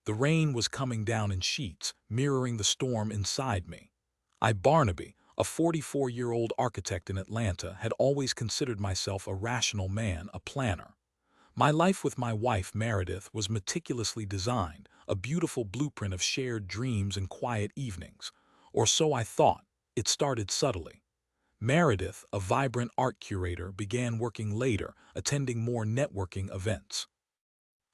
The rain was coming down in sheets, mirroring the storm inside me. Barnaby, a 44-year-old architect in Atlanta, had always considered myself a rational man, a planner. My life with my wife, Meredith, was meticulously designed, a beautiful blueprint of shared dreams and quiet evenings. Or so I thought. It started subtly. Meredith, a vibrant art curator, began working later, attending more networking events.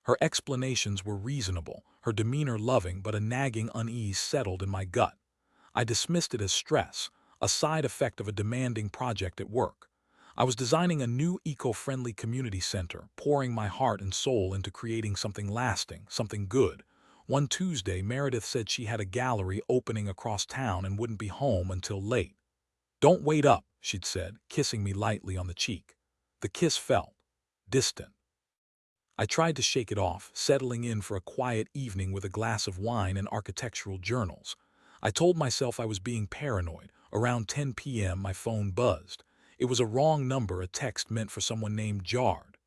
Her explanations were reasonable, her demeanor loving, but a nagging unease settled in my gut. I dismissed it as stress, a side effect of a demanding project at work. I was designing a new eco-friendly community center, pouring my heart and soul into creating something lasting, something good. One Tuesday, Meredith said she had a gallery opening across town and wouldn't be home until late. "Don't wait up," she'd said, kissing me lightly on the cheek. The kiss felt distant. I tried to shake it off, settling in for a quiet evening with a glass of wine and architectural journals. I told myself I was being paranoid. Around 10 p.m. my phone buzzed. It was a wrong number, a text meant for someone named Jard.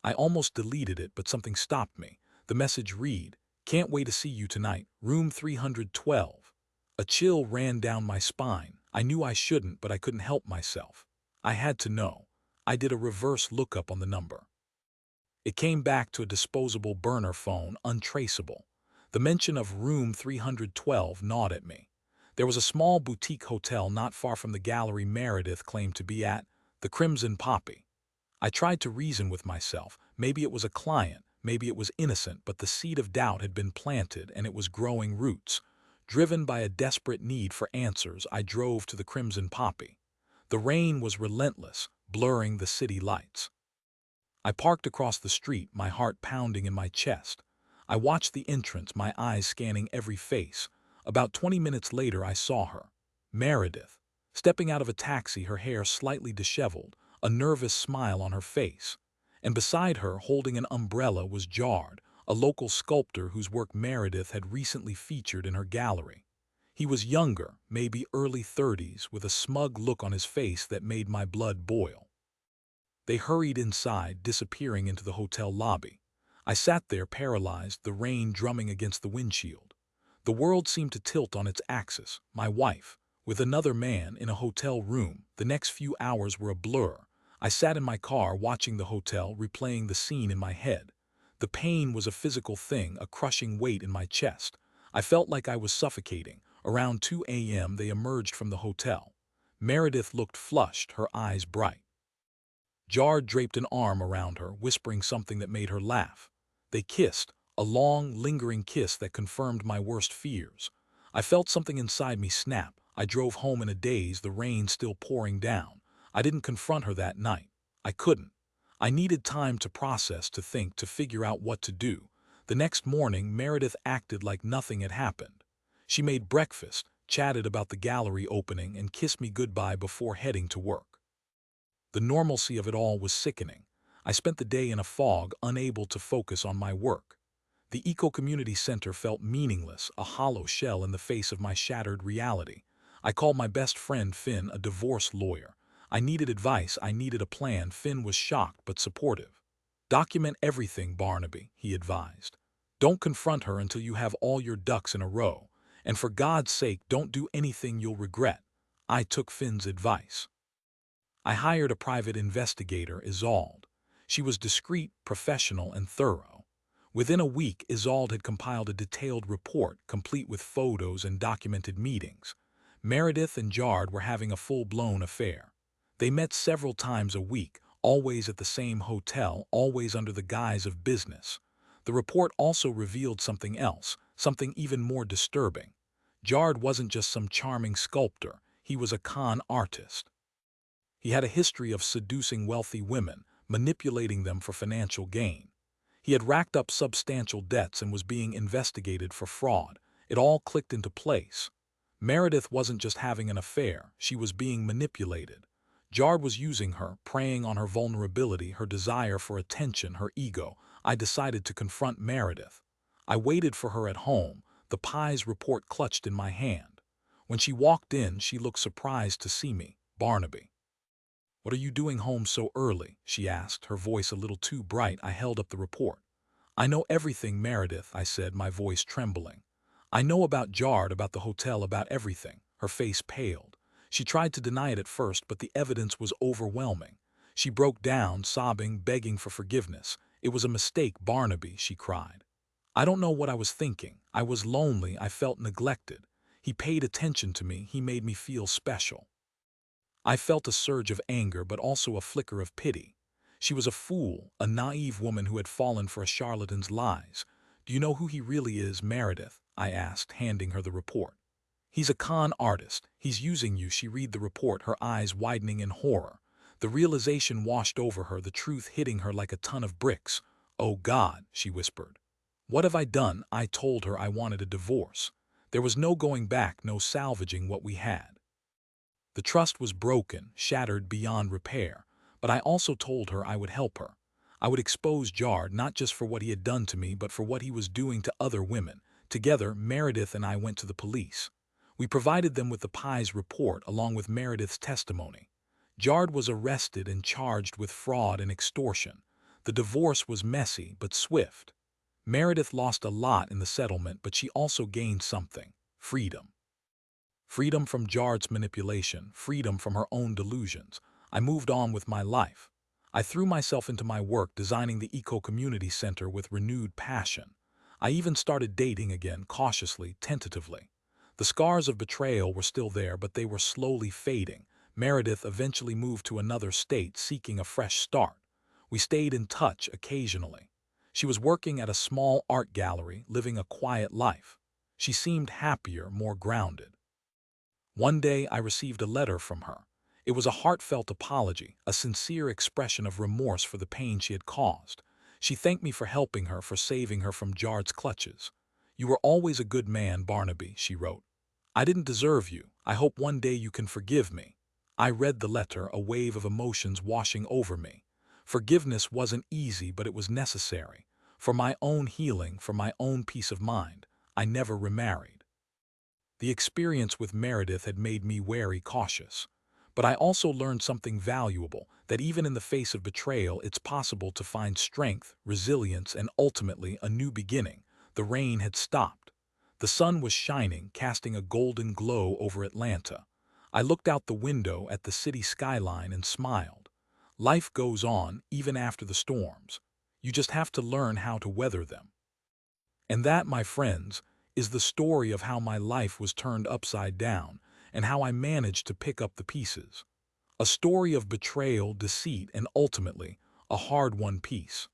I almost deleted it, but something stopped me. The message read, "Can't wait to see you tonight, room 312. A chill ran down my spine. I knew I shouldn't, but I couldn't help myself. I had to know. I did a reverse lookup on the number. It came back to a disposable burner phone, untraceable. The mention of room 312 gnawed at me. There was a small boutique hotel not far from the gallery Meredith claimed to be at, the Crimson Poppy. I tried to reason with myself. Maybe it was a client, maybe it was innocent, but the seed of doubt had been planted and it was growing roots. Driven by a desperate need for answers, I drove to the Crimson Poppy. The rain was relentless, blurring the city lights. I parked across the street, my heart pounding in my chest. I watched the entrance, my eyes scanning every face. About 20 minutes later, I saw her, Meredith, stepping out of a taxi, her hair slightly disheveled, a nervous smile on her face. And beside her, holding an umbrella, was Jard, a local sculptor whose work Meredith had recently featured in her gallery. He was younger, maybe early 30s, with a smug look on his face that made my blood boil. They hurried inside, disappearing into the hotel lobby. I sat there paralyzed, the rain drumming against the windshield. The world seemed to tilt on its axis. My wife, with another man, in a hotel room. The next few hours were a blur. I sat in my car watching the hotel, replaying the scene in my head. The pain was a physical thing, a crushing weight in my chest. I felt like I was suffocating. Around 2 a.m. they emerged from the hotel. Meredith looked flushed, her eyes bright. Jard draped an arm around her, whispering something that made her laugh. They kissed, a long, lingering kiss that confirmed my worst fears. I felt something inside me snap. I drove home in a daze, the rain still pouring down. I didn't confront her that night. I couldn't. I needed time to process, to think, to figure out what to do. The next morning, Meredith acted like nothing had happened. She made breakfast, chatted about the gallery opening, and kissed me goodbye before heading to work. The normalcy of it all was sickening. I spent the day in a fog, unable to focus on my work. The eco-community center felt meaningless, a hollow shell in the face of my shattered reality. I called my best friend Finn, a divorce lawyer. I needed advice, I needed a plan. Finn was shocked but supportive. "Document everything, Barnaby," he advised. "Don't confront her until you have all your ducks in a row. And for God's sake, don't do anything you'll regret." I took Finn's advice. I hired a private investigator, Isolde. She was discreet, professional, and thorough. Within a week, Isolde had compiled a detailed report, complete with photos and documented meetings. Meredith and Jard were having a full-blown affair. They met several times a week, always at the same hotel, always under the guise of business. The report also revealed something else, something even more disturbing. Jard wasn't just some charming sculptor, he was a con artist. He had a history of seducing wealthy women, manipulating them for financial gain. He had racked up substantial debts and was being investigated for fraud. It all clicked into place. Meredith wasn't just having an affair, she was being manipulated. Jard was using her, preying on her vulnerability, her desire for attention, her ego. I decided to confront Meredith. I waited for her at home, the Pie's report clutched in my hand. When she walked in, she looked surprised to see me, Barnaby. "What are you doing home so early?" she asked, her voice a little too bright. I held up the report. "I know everything, Meredith," I said, my voice trembling. "I know about Jard, about the hotel, about everything." Her face paled. She tried to deny it at first, but the evidence was overwhelming. She broke down, sobbing, begging for forgiveness. "It was a mistake, Barnaby," she cried. "I don't know what I was thinking. I was lonely, I felt neglected. He paid attention to me, he made me feel special." I felt a surge of anger, but also a flicker of pity. She was a fool, a naive woman who had fallen for a charlatan's lies. "Do you know who he really is, Meredith?" I asked, handing her the report. "He's a con artist. He's using you." She read the report, her eyes widening in horror. The realization washed over her, the truth hitting her like a ton of bricks. "Oh God," she whispered. "What have I done?" I told her I wanted a divorce. There was no going back, no salvaging what we had. The trust was broken, shattered beyond repair, but I also told her I would help her. I would expose Jard, not just for what he had done to me, but for what he was doing to other women. Together, Meredith and I went to the police. We provided them with the Pye's report along with Meredith's testimony. Jard was arrested and charged with fraud and extortion. The divorce was messy but swift. Meredith lost a lot in the settlement, but she also gained something: freedom. Freedom from Jard's manipulation, freedom from her own delusions. I moved on with my life. I threw myself into my work, designing the Eco-Community Center with renewed passion. I even started dating again, cautiously, tentatively. The scars of betrayal were still there, but they were slowly fading. Meredith eventually moved to another state, seeking a fresh start. We stayed in touch occasionally. She was working at a small art gallery, living a quiet life. She seemed happier, more grounded. One day I received a letter from her. It was a heartfelt apology, a sincere expression of remorse for the pain she had caused. She thanked me for helping her, for saving her from Jard's clutches. "You were always a good man, Barnaby," she wrote. "I didn't deserve you. I hope one day you can forgive me." I read the letter, a wave of emotions washing over me. Forgiveness wasn't easy, but it was necessary. For my own healing, for my own peace of mind. I never remarried. The experience with Meredith had made me wary, cautious. But I also learned something valuable, that even in the face of betrayal, it's possible to find strength, resilience, and ultimately a new beginning. The rain had stopped. The sun was shining, casting a golden glow over Atlanta. I looked out the window at the city skyline and smiled. Life goes on, even after the storms. You just have to learn how to weather them. And that, my friends, is the story of how my life was turned upside down and how I managed to pick up the pieces. A story of betrayal, deceit, and ultimately, a hard-won peace.